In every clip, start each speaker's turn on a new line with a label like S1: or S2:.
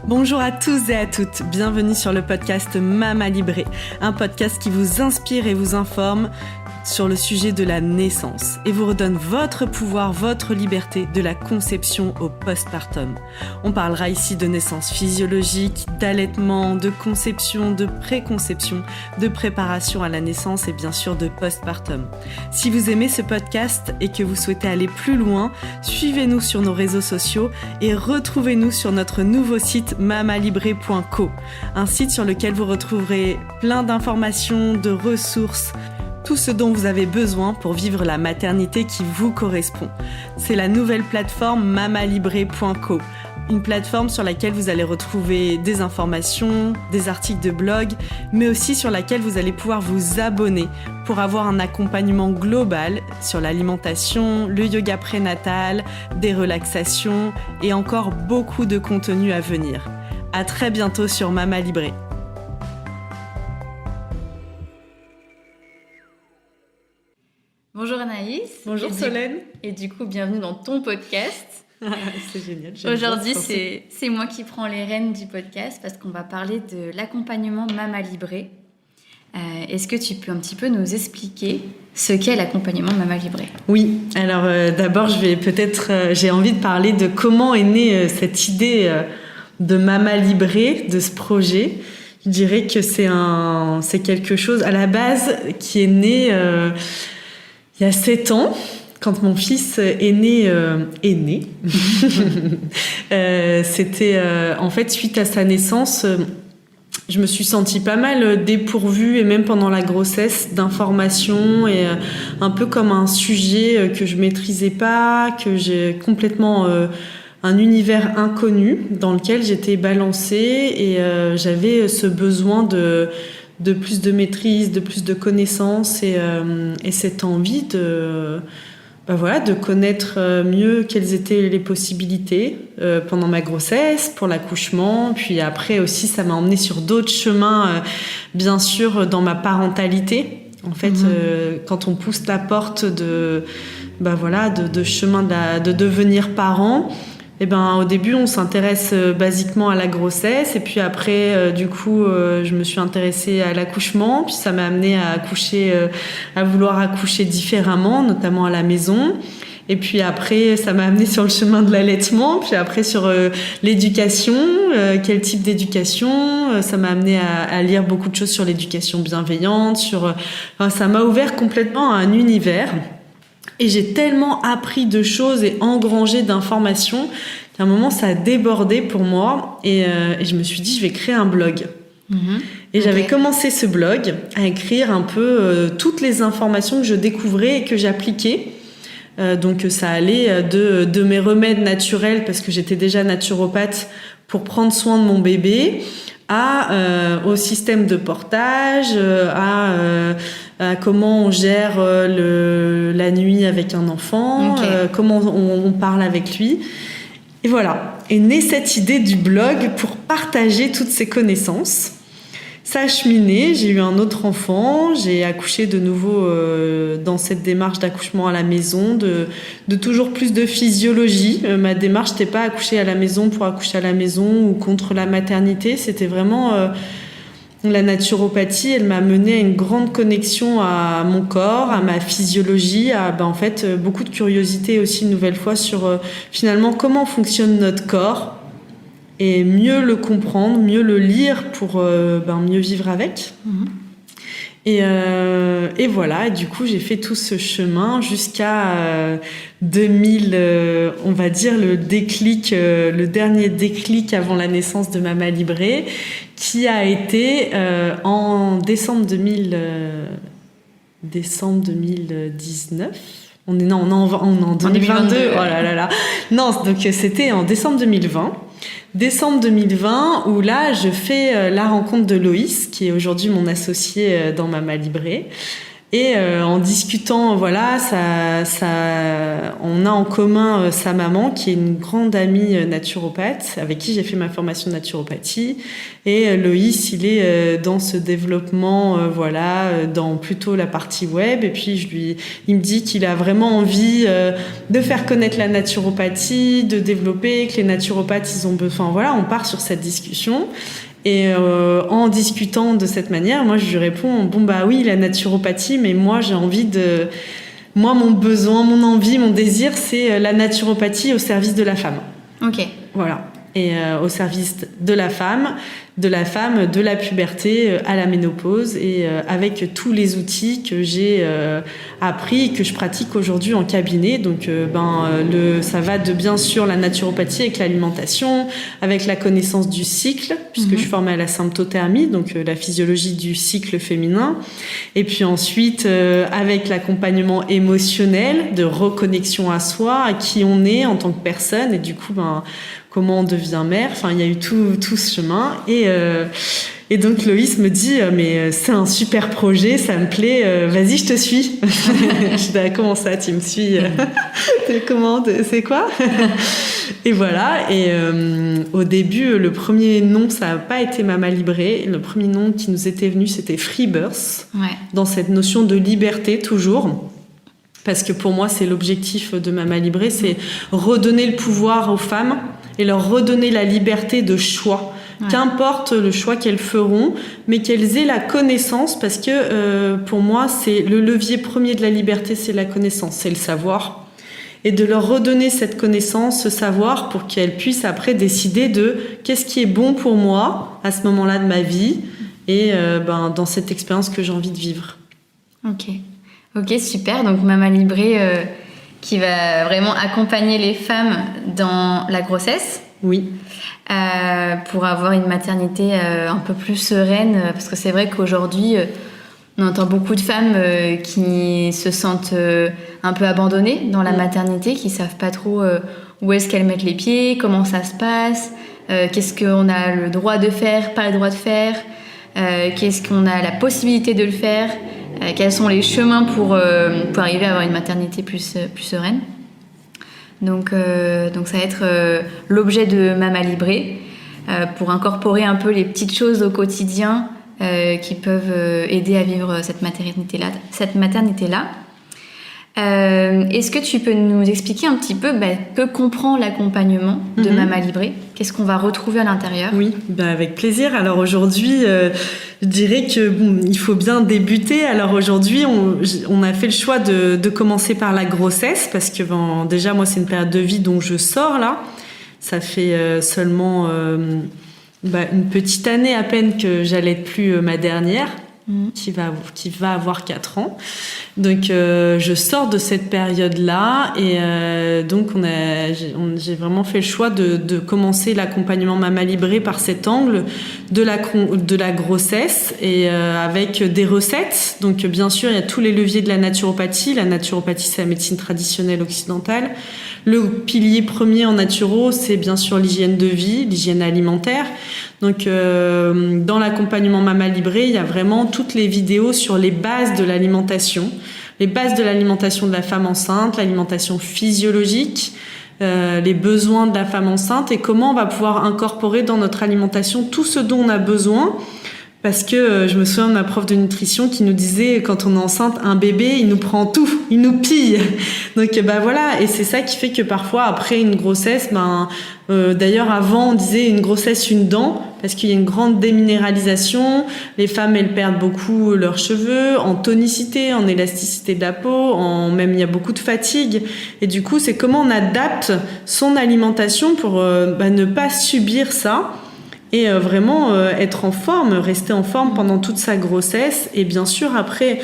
S1: Bonjour à tous et à toutes, bienvenue sur le podcast Mama Libré, un podcast qui vous inspire et vous informe sur le sujet de la naissance et vous redonne votre pouvoir, votre liberté de la conception au postpartum. On parlera ici de naissance physiologique, d'allaitement, de conception, de préconception, de préparation à la naissance et bien sûr de postpartum. Si vous aimez ce podcast et que vous souhaitez aller plus loin, suivez-nous sur nos réseaux sociaux et retrouvez-nous sur notre nouveau site mamalibré.co, un site sur lequel vous retrouverez plein d'informations, de ressources, tout ce dont vous avez besoin pour vivre la maternité qui vous correspond. C'est la nouvelle plateforme mamalibré.co, une plateforme sur laquelle vous allez retrouver des informations, des articles de blog, mais aussi sur laquelle vous allez pouvoir vous abonner pour avoir un accompagnement global sur l'alimentation, le yoga prénatal, des relaxations et encore beaucoup de contenu à venir. À très bientôt sur Mama Libré.
S2: Bonjour Anaïs.
S1: Bonjour Solène.
S2: Et du coup, bienvenue dans ton podcast.
S1: C'est génial.
S2: Aujourd'hui, c'est moi qui prends les rênes du podcast parce qu'on va parler de l'accompagnement Mama Libré. Est-ce que tu peux un petit peu nous expliquer ce qu'est l'accompagnement Mama Libré ?
S1: Oui, alors d'abord, j'ai envie de parler de comment est née cette idée de Mama Libré, de ce projet. Je dirais que c'est quelque chose à la base qui est né il y a 7 ans, quand mon fils est né. C'était en fait suite à sa naissance, je me suis sentie pas mal dépourvue et même pendant la grossesse d'informations et un peu comme un sujet que je maîtrisais pas, que j'ai complètement un univers inconnu dans lequel j'étais balancée et j'avais ce besoin de plus de maîtrise, de plus de connaissances et cette envie de connaître mieux quelles étaient les possibilités pendant ma grossesse, pour l'accouchement. Puis après aussi, ça m'a emmenée sur d'autres chemins, bien sûr, dans ma parentalité. En fait, quand on pousse la porte de chemin de devenir parent, au début, on s'intéresse basiquement à la grossesse et puis après, je me suis intéressée à l'accouchement. Puis ça m'a amenée à vouloir accoucher différemment, notamment à la maison. Et puis après, ça m'a amenée sur le chemin de l'allaitement. Puis après, sur l'éducation, quel type d'éducation. Ça m'a amenée à lire beaucoup de choses sur l'éducation bienveillante. Ça m'a ouvert complètement à un univers. Et j'ai tellement appris de choses et engrangé d'informations qu'à un moment, ça a débordé pour moi. Et je me suis dit, je vais créer un blog. Et j'avais commencé ce blog à écrire un peu toutes les informations que je découvrais et que j'appliquais. Donc ça allait de mes remèdes naturels, parce que j'étais déjà naturopathe, pour prendre soin de mon bébé, au système de portage, à comment on gère la nuit avec un enfant, comment on parle avec lui. Et voilà, est née cette idée du blog pour partager toutes ces connaissances. Ça a cheminé, j'ai eu un autre enfant, j'ai accouché de nouveau dans cette démarche d'accouchement à la maison, de toujours plus de physiologie. Ma démarche n'était pas accoucher à la maison pour accoucher à la maison ou contre la maternité, c'était vraiment la naturopathie. Elle m'a menée à une grande connexion à mon corps, à ma physiologie, beaucoup de curiosité aussi une nouvelle fois sur finalement comment fonctionne notre corps. Et mieux le comprendre, mieux le lire pour mieux vivre avec. Et voilà, et du coup, j'ai fait tout ce chemin jusqu'à 2000, on va dire le dernier déclic avant la naissance de Mama Libré, qui a été en décembre 2019. On est en 2022. Oh là là là. Non, donc c'était en décembre 2020. Décembre 2020, où là, je fais la rencontre de Loïs, qui est aujourd'hui mon associé dans Mama Libré. Et en discutant, voilà, on a en commun sa maman qui est une grande amie naturopathe avec qui j'ai fait ma formation de naturopathie. Et Loïs, il est dans ce développement, dans plutôt la partie web. Et puis il me dit qu'il a vraiment envie de faire connaître la naturopathie, de développer, que les naturopathes, ils ont besoin. Voilà, on part sur cette discussion. Et en discutant de cette manière, moi je lui réponds oui, la naturopathie, mais moi j'ai envie de... Moi, mon besoin, mon envie, mon désir, c'est la naturopathie au service de la femme.
S2: Ok.
S1: Voilà. Et au service de la femme, de la puberté à la ménopause, et avec tous les outils que j'ai appris et que je pratique aujourd'hui en cabinet. Donc ça va de bien sûr la naturopathie avec l'alimentation, avec la connaissance du cycle, puisque je suis formée à la symptothermie, donc la physiologie du cycle féminin, et puis ensuite avec l'accompagnement émotionnel, de reconnexion à soi, à qui on est en tant que personne, et du coup comment on devient mère. Enfin, il y a eu tout ce chemin. Et donc, Loïs me dit mais c'est un super projet, ça me plaît, vas-y, je te suis. Je dis comment ça, tu me suis Comment c'est quoi Et voilà. Et au début, le premier nom, ça n'a pas été Mama Libré. Le premier nom qui nous était venu, c'était Freebirth.
S2: Ouais.
S1: Dans cette notion de liberté, toujours. Parce que pour moi, c'est l'objectif de Mama Libré, c'est redonner le pouvoir aux femmes et leur redonner la liberté de choix. Ouais. Qu'importe le choix qu'elles feront, mais qu'elles aient la connaissance, parce que pour moi, c'est le levier premier de la liberté, c'est la connaissance, c'est le savoir. Et de leur redonner cette connaissance, ce savoir, pour qu'elles puissent après décider de qu'est-ce qui est bon pour moi à ce moment-là de ma vie et dans cette expérience que j'ai envie de vivre.
S2: Ok, super. Donc Mama Libré qui va vraiment accompagner les femmes dans la grossesse.
S1: Oui.
S2: Pour avoir une maternité un peu plus sereine, parce que c'est vrai qu'aujourd'hui, on entend beaucoup de femmes qui se sentent un peu abandonnées dans la maternité, qui savent pas trop où est-ce qu'elles mettent les pieds, comment ça se passe, qu'est-ce qu'on a le droit de faire, pas le droit de faire, qu'est-ce qu'on a la possibilité de le faire. Quels sont les chemins pour arriver à avoir une maternité plus sereine. Donc ça va être l'objet de Mama Libré pour incorporer un peu les petites choses au quotidien qui peuvent aider à vivre cette maternité-là. Est-ce que tu peux nous expliquer un petit peu que comprend l'accompagnement de Mama Libré ? Qu'est-ce qu'on va retrouver à l'intérieur ?
S1: Oui, avec plaisir. Alors aujourd'hui, je dirais que il faut bien débuter. Alors aujourd'hui, on a fait le choix de commencer par la grossesse parce que déjà moi c'est une période de vie dont je sors là. Ça fait seulement une petite année à peine que j'allaite plus ma dernière. Qui va avoir 4 ans. Donc je sors de cette période-là et donc j'ai vraiment fait le choix de commencer l'accompagnement Mama Libré par cet angle de la grossesse et avec des recettes. Donc bien sûr, il y a tous les leviers de la naturopathie. La naturopathie, c'est la médecine traditionnelle occidentale. Le pilier premier en naturo, c'est bien sûr l'hygiène de vie, l'hygiène alimentaire. Donc, dans l'accompagnement Mama Libré, il y a vraiment toutes les vidéos sur les bases de l'alimentation. Les bases de l'alimentation de la femme enceinte, l'alimentation physiologique, les besoins de la femme enceinte et comment on va pouvoir incorporer dans notre alimentation tout ce dont on a besoin. Parce que je me souviens de ma prof de nutrition qui nous disait quand on est enceinte, un bébé, il nous prend tout, il nous pille. Donc voilà, et c'est ça qui fait que parfois après une grossesse, d'ailleurs avant on disait une grossesse une dent parce qu'il y a une grande déminéralisation. Les femmes elles perdent beaucoup leurs cheveux en tonicité, en élasticité de la peau, même il y a beaucoup de fatigue. Et du coup c'est comment on adapte son alimentation pour ne pas subir ça. Et vraiment être en forme, rester en forme pendant toute sa grossesse. Et bien sûr, après,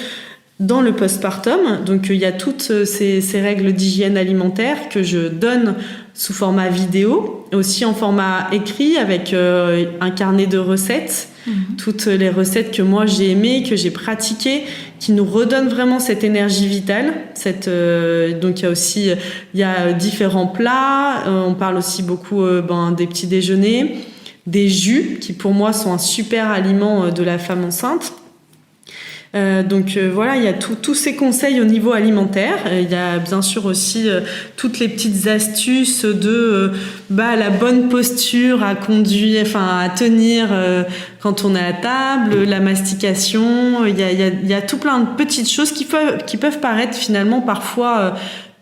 S1: dans le postpartum, donc il y a toutes ces règles d'hygiène alimentaire que je donne sous format vidéo, aussi en format écrit avec un carnet de recettes. Toutes les recettes que moi j'ai aimées, que j'ai pratiquées, qui nous redonnent vraiment cette énergie vitale. Donc il y a différents plats. On parle aussi beaucoup des petits déjeuners. Des jus qui pour moi sont un super aliment de la femme enceinte. Voilà, il y a tous ces conseils au niveau alimentaire. Il y a bien sûr aussi toutes les petites astuces de la bonne posture à conduire, à tenir quand on est à table, la mastication. Il y a tout plein de petites choses qui peuvent paraître finalement parfois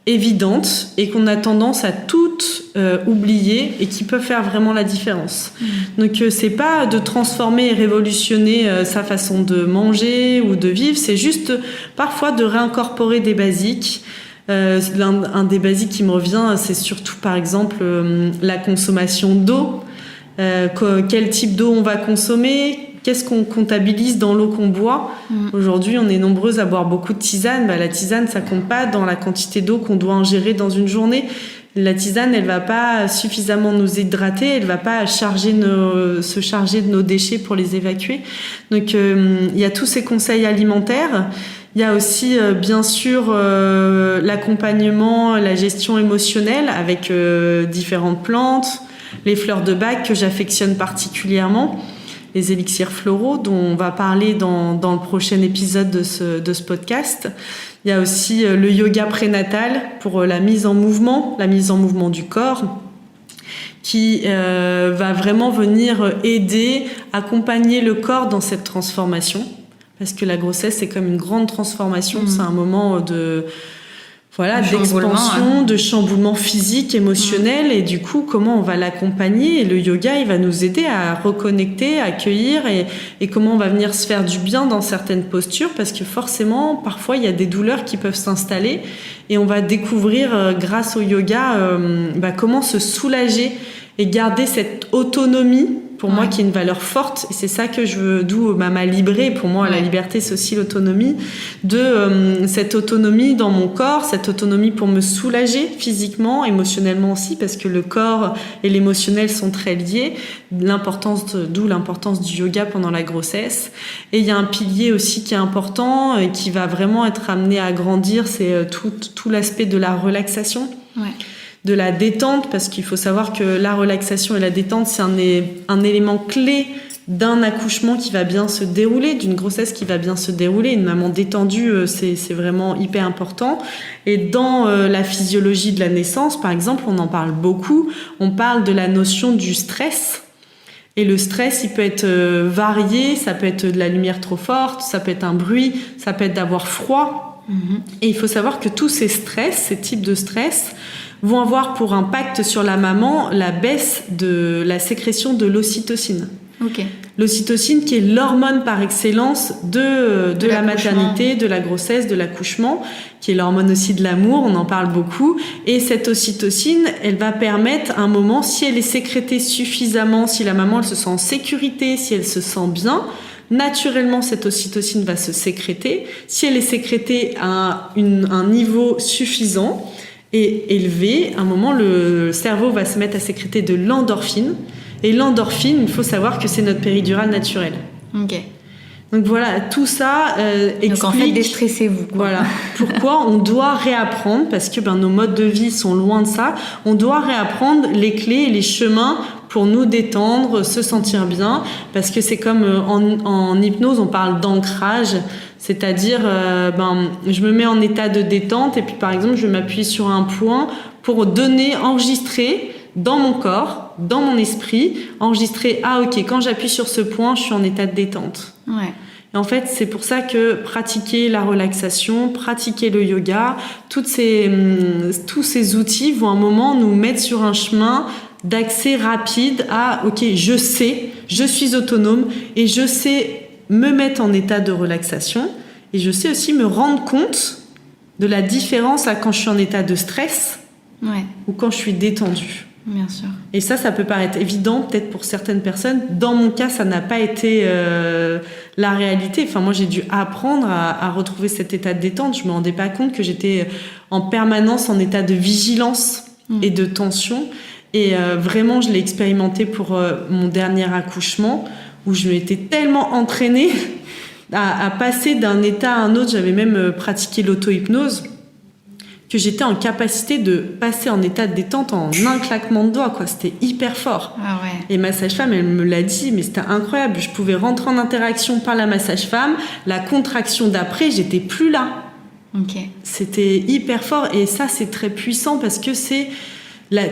S1: évidentes et qu'on a tendance à toutes oublier et qui peuvent faire vraiment la différence. Donc c'est pas de transformer et révolutionner sa façon de manger ou de vivre, c'est juste parfois de réincorporer des basiques. Un des basiques qui me revient, c'est surtout par exemple la consommation d'eau. Quel type d'eau on va consommer, qu'est-ce qu'on comptabilise dans l'eau qu'on boit. Aujourd'hui, on est nombreuses à boire beaucoup de tisane. La tisane, ça compte pas dans la quantité d'eau qu'on doit ingérer dans une journée. La tisane, elle va pas suffisamment nous hydrater, elle va pas se charger de nos déchets pour les évacuer. Donc, il y a tous ces conseils alimentaires. Il y a aussi, bien sûr, l'accompagnement, la gestion émotionnelle avec différentes plantes, les fleurs de bac que j'affectionne particulièrement, les élixirs floraux dont on va parler dans le prochain épisode de ce podcast. Il y a aussi le yoga prénatal pour la mise en mouvement du corps, qui va vraiment venir aider, accompagner le corps dans cette transformation. Parce que la grossesse, c'est comme une grande transformation, c'est un moment d'expansion, de chamboulement physique, émotionnel, et du coup, comment on va l'accompagner. Et le yoga, il va nous aider à reconnecter, à accueillir, et comment on va venir se faire du bien dans certaines postures, parce que forcément, parfois, il y a des douleurs qui peuvent s'installer, et on va découvrir, grâce au yoga, comment se soulager et garder cette autonomie, pour moi, qui est une valeur forte, et c'est ça que je veux, d'où ma librée. Pour moi, la liberté, c'est aussi l'autonomie, cette autonomie dans mon corps, cette autonomie pour me soulager physiquement, émotionnellement aussi, parce que le corps et l'émotionnel sont très liés, d'où l'importance du yoga pendant la grossesse. Et il y a un pilier aussi qui est important, et qui va vraiment être amené à grandir, c'est tout l'aspect de la relaxation. De la détente, parce qu'il faut savoir que la relaxation et la détente, c'est un élément clé d'un accouchement qui va bien se dérouler, d'une grossesse qui va bien se dérouler. Une maman détendue, c'est vraiment hyper important. Et dans la physiologie de la naissance, par exemple, on en parle beaucoup. On parle de la notion du stress. Et le stress, il peut être varié, ça peut être de la lumière trop forte, ça peut être un bruit, ça peut être d'avoir froid. Et il faut savoir que tous ces types de stress, vont avoir pour impact sur la maman la baisse de la sécrétion de l'ocytocine. L'ocytocine qui est l'hormone par excellence de la maternité, de la grossesse, de l'accouchement, qui est l'hormone aussi de l'amour, on en parle beaucoup. Et cette ocytocine, elle va permettre à un moment, si elle est sécrétée suffisamment, si la maman elle se sent en sécurité, si elle se sent bien, naturellement cette ocytocine va se sécréter. Si elle est sécrétée à un niveau suffisant et élevé, à un moment le cerveau va se mettre à sécréter de l'endorphine, et l'endorphine, il faut savoir que c'est notre péridurale naturelle. Donc voilà, tout ça explique.
S2: Donc en fait, déstressez-vous.
S1: Voilà. Pourquoi on doit réapprendre, parce que nos modes de vie sont loin de ça, on doit réapprendre les clés et les chemins pour nous détendre, se sentir bien, parce que c'est comme en hypnose, on parle d'ancrage. C'est-à-dire, je me mets en état de détente et puis, par exemple, je m'appuie sur un point pour enregistrer dans mon corps, dans mon esprit, enregistrer, quand j'appuie sur ce point, je suis en état de détente. Et en fait, c'est pour ça que pratiquer la relaxation, pratiquer le yoga, tous ces outils vont à un moment nous mettre sur un chemin d'accès rapide à, je sais, je suis autonome et je sais me mettre en état de relaxation, et je sais aussi me rendre compte de la différence quand je suis en état de stress ou quand je suis détendue.
S2: Bien sûr.
S1: Et ça peut paraître évident peut-être pour certaines personnes. Dans mon cas, ça n'a pas été la réalité. Moi, j'ai dû apprendre à retrouver cet état de détente. Je me rendais pas compte que j'étais en permanence en état de vigilance et de tension. Et vraiment, je l'ai expérimenté pour mon dernier accouchement, où je m'étais tellement entraînée à passer d'un état à un autre. J'avais même pratiqué l'auto-hypnose, que j'étais en capacité de passer en état de détente en un claquement de doigts, quoi. C'était hyper fort.
S2: Ah ouais.
S1: Et ma sage-femme, elle me l'a dit, mais c'était incroyable. Je pouvais rentrer en interaction par la sage-femme. La contraction d'après, j'étais plus là.
S2: Ok.
S1: C'était hyper fort. Et ça, c'est très puissant parce que c'est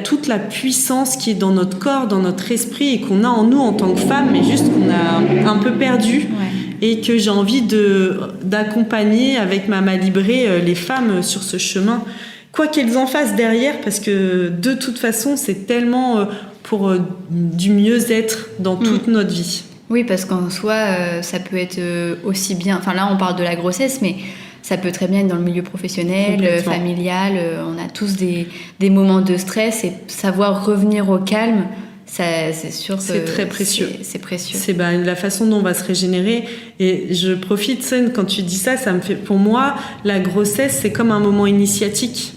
S1: toute la puissance qui est dans notre corps, dans notre esprit et qu'on a en nous en tant que femme, mais juste qu'on a un peu perdu.
S2: Ouais.
S1: Et que j'ai envie d'accompagner avec Mama Libré les femmes sur ce chemin, quoi qu'elles en fassent derrière, parce que de toute façon, c'est tellement pour du mieux-être dans toute notre vie.
S2: Oui, parce qu'en soi, ça peut être aussi bien... Enfin là, on parle de la grossesse, mais ça peut très bien être dans le milieu professionnel, familial. On a tous des moments de stress et savoir revenir au calme, ça, c'est sûr que
S1: c'est très précieux.
S2: C'est précieux.
S1: C'est la façon dont on va se régénérer. Et je profite, Sen, quand tu dis ça, ça me fait... Pour moi, la grossesse, c'est comme un moment initiatique.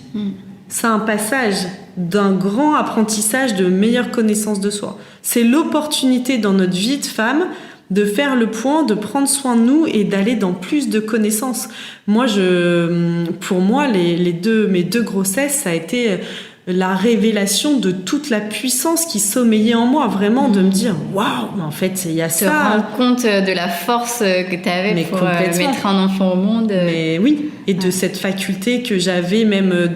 S1: C'est un passage d'un grand apprentissage de meilleure connaissance de soi. C'est l'opportunité dans notre vie de femme de faire le point, de prendre soin de nous et d'aller dans plus de connaissances. Moi, pour moi, mes deux grossesses, ça a été la révélation de toute la puissance qui sommeillait en moi, vraiment de me dire waouh, en fait il y a ça.
S2: Se rendre compte de la force que tu avais pour mettre un enfant au monde.
S1: Mais oui, et de cette faculté que j'avais même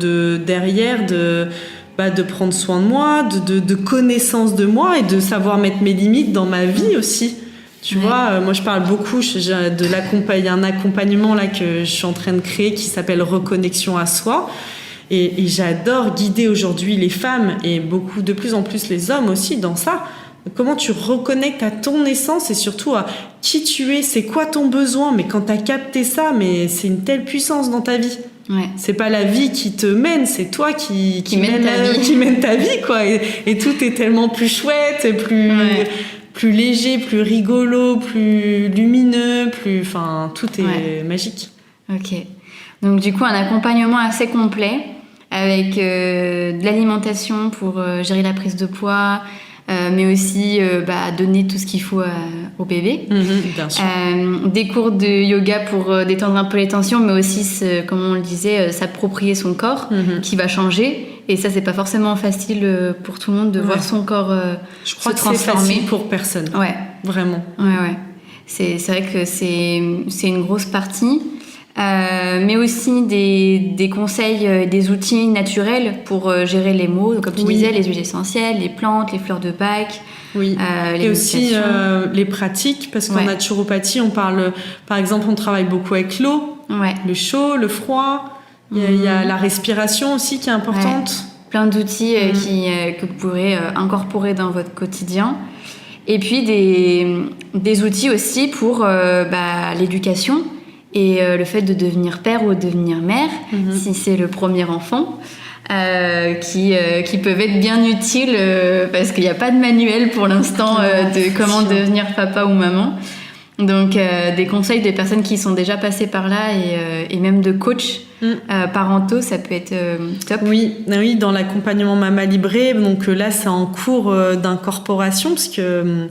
S1: derrière de prendre soin de moi, de connaissance de moi et de savoir mettre mes limites dans ma vie aussi. Tu vois, moi je parle beaucoup il y a un accompagnement là que je suis en train de créer qui s'appelle Reconnexion à soi. Et j'adore guider aujourd'hui les femmes et de plus en plus les hommes aussi dans ça. Comment tu reconnectes à ton essence et surtout à qui tu es, c'est quoi ton besoin. Mais quand tu as capté ça, mais c'est une telle puissance dans ta vie.
S2: Ouais.
S1: C'est pas la vie qui te mène, c'est toi qui
S2: mène
S1: ta vie, quoi. Et tout est tellement plus chouette, plus léger, plus rigolo, plus lumineux, tout est magique.
S2: Ok. Donc du coup, un accompagnement assez complet avec de l'alimentation pour gérer la prise de poids, mais aussi donner tout ce qu'il faut au bébé.
S1: Bien sûr.
S2: Des cours de yoga pour détendre un peu les tensions, mais aussi, comme on le disait, s'approprier son corps qui va changer. Et ça, c'est pas forcément facile pour tout le monde de voir son corps
S1: Je crois
S2: se
S1: que
S2: transformer.
S1: C'est facile pour personne.
S2: Ouais.
S1: Vraiment.
S2: Ouais. C'est vrai que c'est une grosse partie. Mais aussi des conseils, des outils naturels pour gérer les maux, comme tu disais, les huiles essentielles, les plantes, les fleurs de Bach.
S1: Oui. Et aussi les pratiques, parce qu'en naturopathie, on parle, par exemple, on travaille beaucoup avec l'eau, le chaud, le froid. Il y a la respiration aussi qui est importante.
S2: Plein d'outils que vous pourrez incorporer dans votre quotidien. Et puis des outils aussi pour l'éducation. Et le fait de devenir père ou devenir mère, si c'est le premier enfant, qui peuvent être bien utiles parce qu'il n'y a pas de manuel pour l'instant de comment devenir papa ou maman. Donc des conseils de personnes qui sont déjà passées par là et même de coachs parentaux, ça peut être top. Oui,
S1: dans l'accompagnement Mama Libré, donc là c'est en cours d'incorporation parce que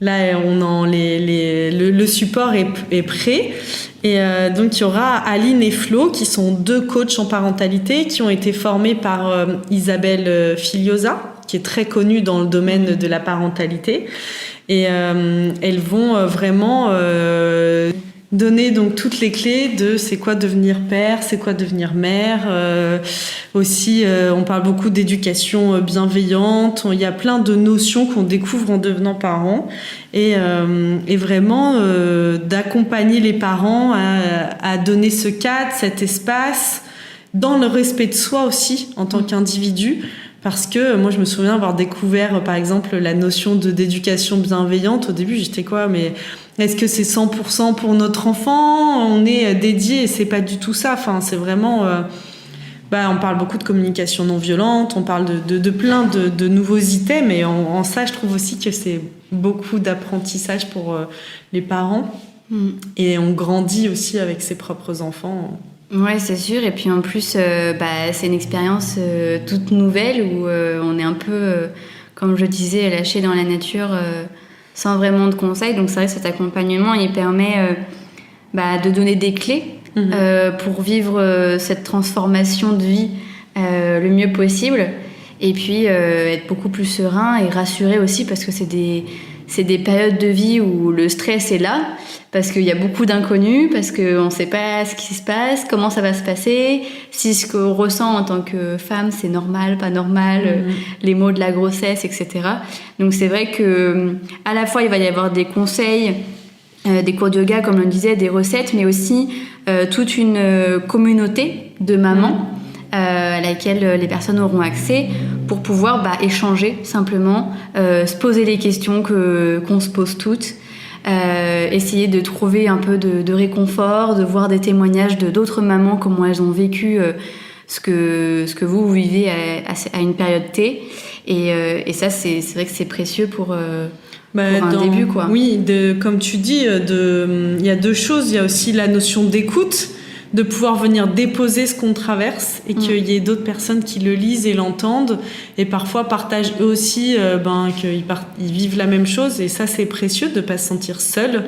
S1: là le support est prêt. Et donc il y aura Aline et Flo qui sont deux coachs en parentalité qui ont été formés par Isabelle Filiosa qui est très connue dans le domaine de la parentalité et elles vont vraiment donner donc toutes les clés de c'est quoi devenir père, c'est quoi devenir mère. Aussi, on parle beaucoup d'éducation bienveillante. Il y a plein de notions qu'on découvre en devenant parents et vraiment d'accompagner les parents à donner ce cadre, cet espace, dans le respect de soi aussi en tant qu'individu. Parce que moi, je me souviens avoir découvert, par exemple, la notion d'éducation bienveillante. Au début, j'étais quoi, mais est-ce que c'est 100% pour notre enfant ? On est dédié et c'est pas du tout ça. Enfin, c'est vraiment... on parle beaucoup de communication non violente, on parle de plein de nouveaux items. Et en ça, je trouve aussi que c'est beaucoup d'apprentissage pour les parents. Et on grandit aussi avec ses propres enfants.
S2: Ouais, c'est sûr. Et puis en plus, c'est une expérience toute nouvelle où on est un peu, comme je disais, lâché dans la nature sans vraiment de conseils. Donc c'est vrai que cet accompagnement, il permet de donner des clés pour vivre cette transformation de vie le mieux possible. Et puis être beaucoup plus serein et rassuré aussi, parce que c'est des périodes de vie où le stress est là, parce qu'il y a beaucoup d'inconnus, parce qu'on ne sait pas ce qui se passe, comment ça va se passer, si ce qu'on ressent en tant que femme, c'est normal, pas normal, les maux de la grossesse, etc. Donc c'est vrai que à la fois il va y avoir des conseils, des cours de yoga, comme on le disait, des recettes, mais aussi toute une communauté de mamans à laquelle les personnes auront accès pour pouvoir échanger simplement, se poser les questions qu'on se pose toutes, essayer de trouver un peu de réconfort, de voir des témoignages de d'autres mamans, comment elles ont vécu ce que vous vivez à une période T. Et ça, c'est vrai que c'est précieux pour un début, quoi.
S1: Oui, comme tu dis, il y a deux choses. Il y a aussi la notion d'écoute, de pouvoir venir déposer ce qu'on traverse et qu'il y ait d'autres personnes qui le lisent et l'entendent et parfois partagent eux aussi qu'ils vivent la même chose, et ça c'est précieux de pas se sentir seul.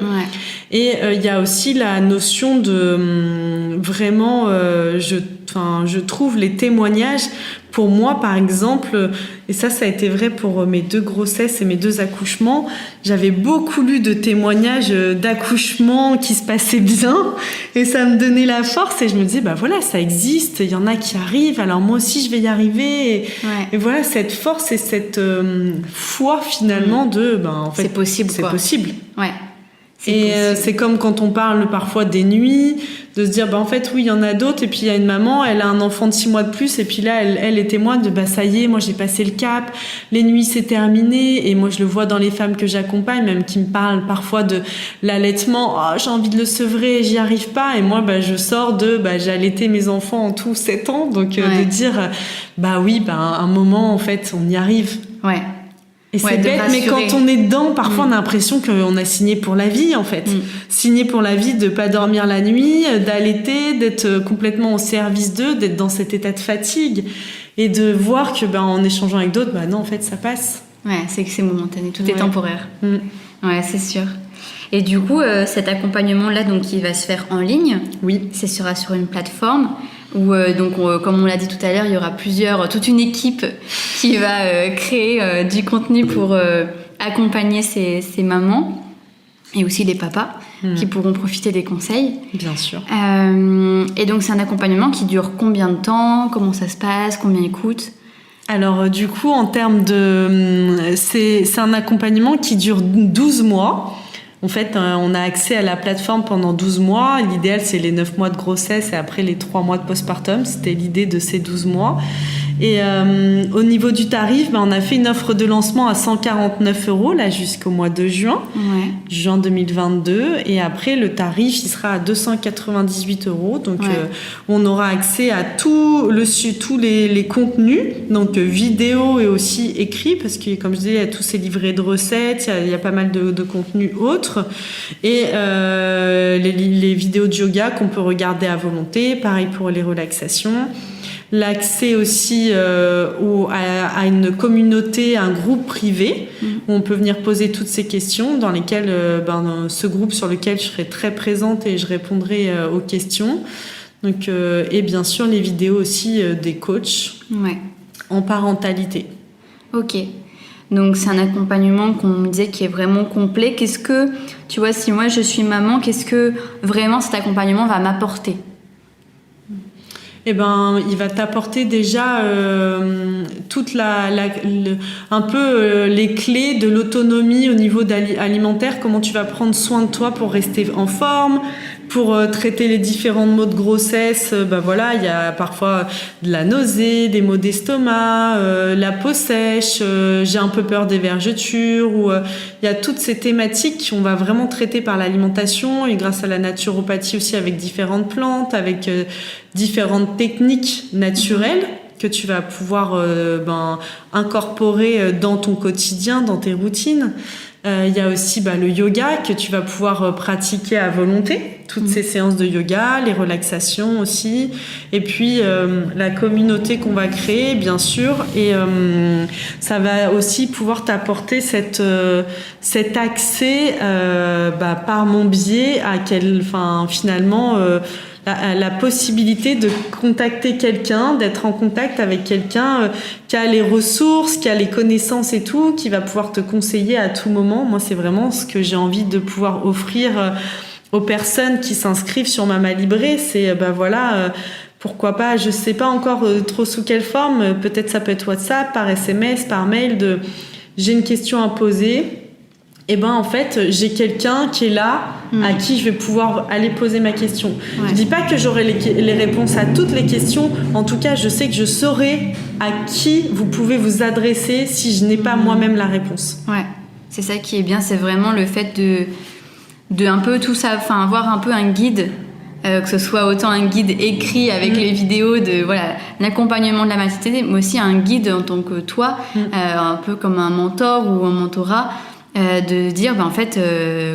S1: Et il y a aussi la notion de vraiment je trouve les témoignages, pour moi par exemple, et ça a été vrai pour mes 2 grossesses et mes 2 accouchements, j'avais beaucoup lu de témoignages d'accouchements qui se passaient bien, et ça me donnait la force, et je me disais voilà, ça existe, il y en a qui arrivent, alors moi aussi je vais y arriver, et voilà, cette force et cette foi finalement de en fait
S2: c'est possible,
S1: c'est possible.
S2: Ouais.
S1: Et c'est comme quand on parle parfois des nuits, de se dire en fait oui, il y en a d'autres, et puis il y a une maman, elle a un enfant de 6 mois de plus, et puis là elle est témoin de ça y est, moi j'ai passé le cap, les nuits c'est terminé. Et moi je le vois dans les femmes que j'accompagne, même qui me parlent parfois de l'allaitement, j'ai envie de le sevrer, j'y arrive pas, et moi je sors j'ai allaité mes enfants en tout 7 ans, donc de dire oui, un moment en fait on y arrive. Et c'est bête, mais quand on est dedans, parfois on a l'impression qu'on a signé pour la vie, en fait. Signé pour la vie, de pas dormir la nuit, d'allaiter, d'être complètement au service d'eux, d'être dans cet état de fatigue. Et de voir que, en échangeant avec d'autres, non, en fait, ça passe.
S2: Ouais, c'est que c'est momentané, tout est temporaire. Ouais, c'est sûr. Et du coup, cet accompagnement-là, donc, il va se faire en ligne.
S1: Oui.
S2: Ce sera sur une plateforme où, comme on l'a dit tout à l'heure, il y aura toute une équipe qui va créer du contenu pour accompagner ces mamans, et aussi les papas qui pourront profiter des conseils. Bien sûr. Et donc, c'est un accompagnement qui dure combien de temps? Comment ça se passe? Combien il coûte?
S1: Alors, du coup, en termes de... C'est un accompagnement qui dure 12 mois. En fait, on a accès à la plateforme pendant 12 mois. L'idéal, c'est les 9 mois de grossesse et après les 3 mois de postpartum. C'était l'idée de ces 12 mois. Et au niveau du tarif, on a fait une offre de lancement à 149 € là, jusqu'au mois de juin, juin 2022. Et après, le tarif, il sera à 298 €. Donc, on aura accès à tous les contenus, donc vidéo et aussi écrit, parce que, comme je disais, il y a tous ces livrets de recettes, il y a pas mal de contenus autres. Et les vidéos de yoga qu'on peut regarder à volonté, pareil pour les relaxations. L'accès aussi à une communauté, un groupe privé où on peut venir poser toutes ces questions, dans lesquelles ce groupe sur lequel je serai très présente et je répondrai aux questions. Donc, et bien sûr les vidéos aussi des coachs en parentalité.
S2: Ok. Donc c'est un accompagnement qu'on me disait qui est vraiment complet. Qu'est-ce que, tu vois, si moi je suis maman, qu'est-ce que vraiment cet accompagnement va m'apporter ?
S1: Il va t'apporter déjà un peu les clés de l'autonomie au niveau alimentaire, comment tu vas prendre soin de toi pour rester en forme, pour traiter les différents maux de grossesse. Il y a parfois de la nausée, des maux d'estomac, la peau sèche, j'ai un peu peur des vergetures, il y a toutes ces thématiques qu'on va vraiment traiter par l'alimentation, et grâce à la naturopathie aussi, avec différentes plantes, avec différentes techniques naturelles que tu vas pouvoir incorporer dans ton quotidien, dans tes routines. Il y a aussi le yoga que tu vas pouvoir pratiquer à volonté, toutes ces séances de yoga, les relaxations aussi, et puis la communauté qu'on va créer, bien sûr, et ça va aussi pouvoir t'apporter cet accès par mon biais à finalement la possibilité de contacter quelqu'un, d'être en contact avec quelqu'un qui a les ressources, qui a les connaissances et tout, qui va pouvoir te conseiller à tout moment. Moi, c'est vraiment ce que j'ai envie de pouvoir offrir aux personnes qui s'inscrivent sur Mama Libré. C'est, pourquoi pas, je sais pas encore trop sous quelle forme, peut-être ça peut être WhatsApp, par SMS, par mail, j'ai une question à poser. Et en fait, j'ai quelqu'un qui est là, à qui je vais pouvoir aller poser ma question. Ouais. Je dis pas que j'aurai les réponses à toutes les questions. En tout cas, je sais que je saurai à qui vous pouvez vous adresser si je n'ai pas moi-même la réponse.
S2: Ouais, c'est ça qui est bien. C'est vraiment le fait de un peu tout ça, enfin avoir un peu un guide, que ce soit autant un guide écrit avec les vidéos de l'accompagnement de la maternité, mais aussi un guide en tant que toi, un peu comme un mentor ou un mentorat. De dire en fait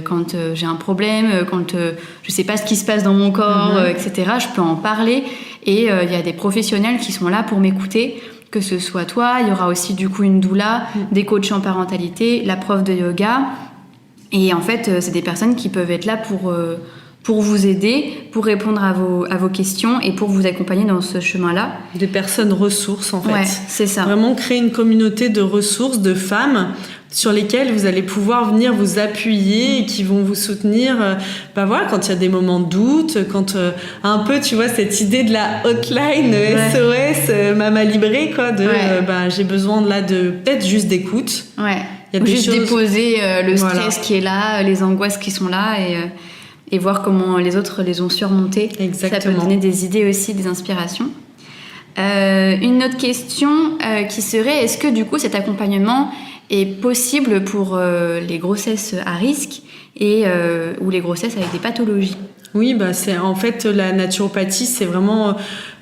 S2: quand j'ai un problème, quand je sais pas ce qui se passe dans mon corps, etc., je peux en parler et il y a des professionnels qui sont là pour m'écouter, que ce soit toi, il y aura aussi du coup une doula, des coachs en parentalité, la prof de yoga, et en fait c'est des personnes qui peuvent être là pour vous aider, pour répondre à vos questions et pour vous accompagner dans ce chemin-là.
S1: Des personnes ressources en fait.
S2: Ouais, c'est ça.
S1: Vraiment créer une communauté de ressources, de femmes sur lesquelles vous allez pouvoir venir vous appuyer et qui vont vous soutenir quand il y a des moments de doute, quand un peu tu vois cette idée de la hotline SOS Mama Libré j'ai besoin de peut-être juste d'écoute.
S2: Ouais. Il y a juste déposer le stress qui est là, les angoisses qui sont là et voir comment les autres les ont surmontées.
S1: Exactement.
S2: Ça peut donner des idées aussi, des inspirations. Une autre question qui serait, est-ce que du coup cet accompagnement est possible pour les grossesses à risque ou les grossesses avec des pathologies?
S1: Oui, c'est en fait la naturopathie, c'est vraiment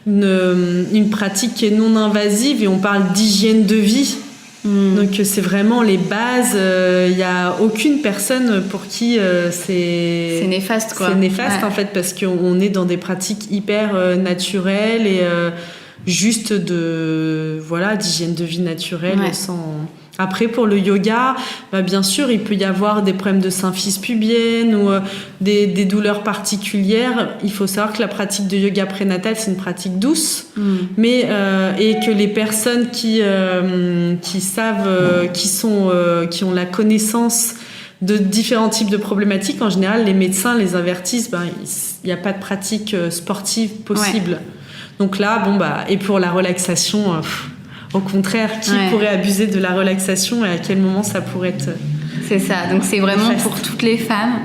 S1: une pratique qui est non invasive et on parle d'hygiène de vie. Donc c'est vraiment les bases. Il y a aucune personne pour qui c'est
S2: néfaste quoi.
S1: C'est néfaste en fait parce qu'on est dans des pratiques hyper naturelles et juste d'hygiène de vie naturelle sans. Après, pour le yoga, bien sûr, il peut y avoir des problèmes de symphyse pubienne ou des douleurs particulières. Il faut savoir que la pratique de yoga prénatal, c'est une pratique douce, mais et que les personnes qui savent, qui ont la connaissance de différents types de problématiques, en général, les médecins les avertissent. Il n'y a pas de pratique sportive possible. Ouais. Donc là, et pour la relaxation. Au contraire, qui pourrait abuser de la relaxation et à quel moment ça pourrait être...
S2: C'est ça, donc c'est vraiment pour toutes les femmes,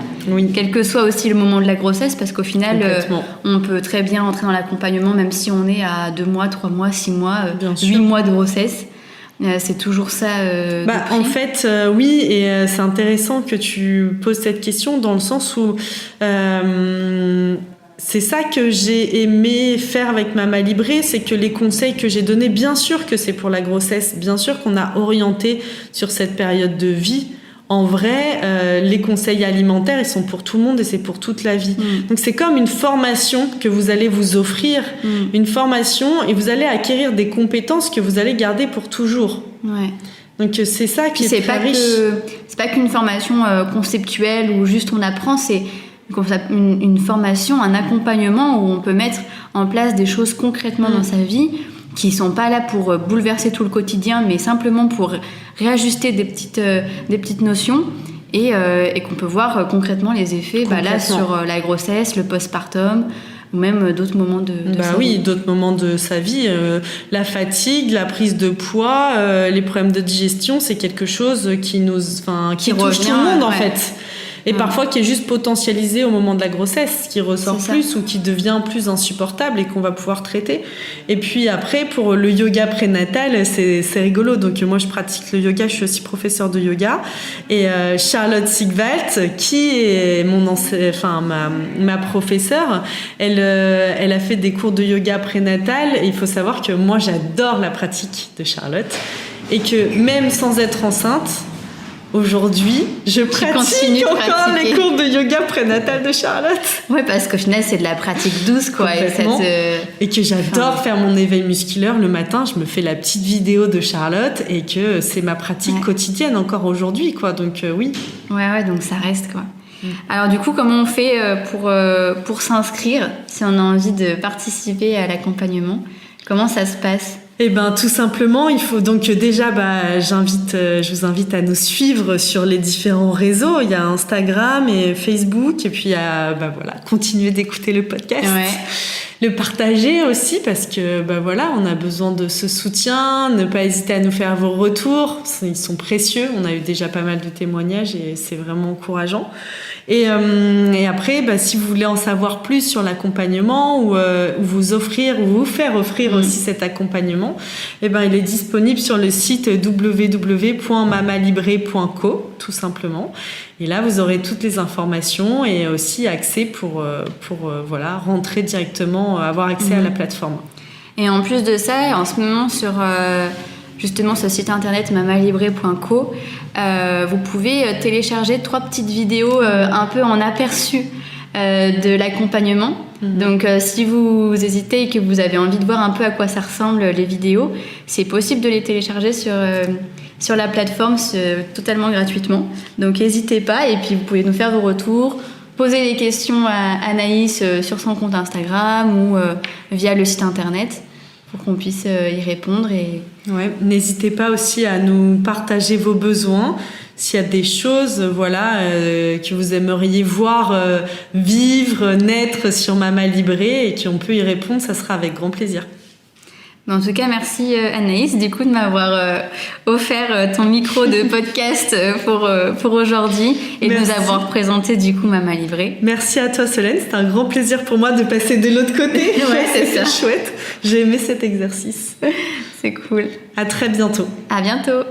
S2: quel que soit aussi le moment de la grossesse, parce qu'au final, on peut très bien entrer dans l'accompagnement, même si on est à 2 mois, 3 mois, 6 mois, 8 mois de grossesse. C'est toujours ça.
S1: En fait, oui, et c'est intéressant que tu poses cette question dans le sens où... c'est ça que j'ai aimé faire avec Mama Libré, c'est que les conseils que j'ai donnés, bien sûr que c'est pour la grossesse, bien sûr qu'on a orienté sur cette période de vie. En vrai, les conseils alimentaires, ils sont pour tout le monde et c'est pour toute la vie. Donc c'est comme une formation que vous allez vous offrir, une formation, et vous allez acquérir des compétences que vous allez garder pour toujours.
S2: Ouais.
S1: Donc c'est ça qui est très riche.
S2: C'est pas qu'une formation conceptuelle où juste on apprend, c'est une formation, un accompagnement où on peut mettre en place des choses concrètement dans sa vie qui sont pas là pour bouleverser tout le quotidien, mais simplement pour réajuster des petites notions et qu'on peut voir concrètement les effets là sur la grossesse, le postpartum ou même d'autres moments de sa vie.
S1: D'autres moments de sa vie. La fatigue, la prise de poids, les problèmes de digestion, c'est quelque chose qui touche tout le monde en fait. Et parfois qui est juste potentialisé au moment de la grossesse, qui ressort plus ou qui devient plus insupportable et qu'on va pouvoir traiter. Et puis après, pour le yoga prénatal, c'est rigolo. Donc moi, je pratique le yoga, je suis aussi professeure de yoga. Et Charlotte Sigwalt, qui est ma professeure, elle a fait des cours de yoga prénatal. Et il faut savoir que moi, j'adore la pratique de Charlotte. Et que même sans être enceinte, aujourd'hui, je pratique encore les cours de yoga prénatal de Charlotte.
S2: Oui, parce qu'au final, c'est de la pratique douce, quoi.
S1: Et que j'adore faire mon éveil musculaire le matin. Je me fais la petite vidéo de Charlotte et que c'est ma pratique quotidienne encore aujourd'hui, quoi. Donc, oui.
S2: Ouais, donc ça reste, quoi. Alors du coup, comment on fait pour s'inscrire si on a envie de participer à l'accompagnement? Comment ça se passe?
S1: Eh ben, tout simplement, il faut donc déjà, je vous invite à nous suivre sur les différents réseaux. Il y a Instagram et Facebook, et puis continuer d'écouter le podcast.
S2: Ouais.
S1: Le partager aussi parce que on a besoin de ce soutien, ne pas hésiter à nous faire vos retours, ils sont précieux, on a eu déjà pas mal de témoignages et c'est vraiment encourageant. Et après, si vous voulez en savoir plus sur l'accompagnement ou vous faire offrir aussi cet accompagnement, il est disponible sur le site www.mamalibré.co tout simplement. Et là, vous aurez toutes les informations et aussi accès pour rentrer directement, avoir accès à la plateforme.
S2: Et en plus de ça, en ce moment sur justement ce site internet mamalibré.co, vous pouvez télécharger 3 petites vidéos un peu en aperçu de l'accompagnement. Donc si vous hésitez et que vous avez envie de voir un peu à quoi ça ressemble les vidéos, c'est possible de les télécharger sur la plateforme totalement gratuitement. Donc n'hésitez pas et puis vous pouvez nous faire vos retours, poser des questions à Anaïs sur son compte Instagram ou via le site internet pour qu'on puisse y répondre.
S1: Ouais, n'hésitez pas aussi à nous partager vos besoins. S'il y a des choses que vous aimeriez voir vivre, naître sur Mama Libré et qu'on peut y répondre, ça sera avec grand plaisir.
S2: En tout cas, merci Anaïs du coup de m'avoir offert ton micro de podcast pour aujourd'hui et de nous avoir présenté du coup Mama Libré.
S1: Merci à toi Solène, c'était un grand plaisir pour moi de passer de l'autre côté.
S2: Ouais, c'est
S1: chouette. J'ai aimé cet exercice.
S2: C'est cool.
S1: À très bientôt.
S2: À bientôt.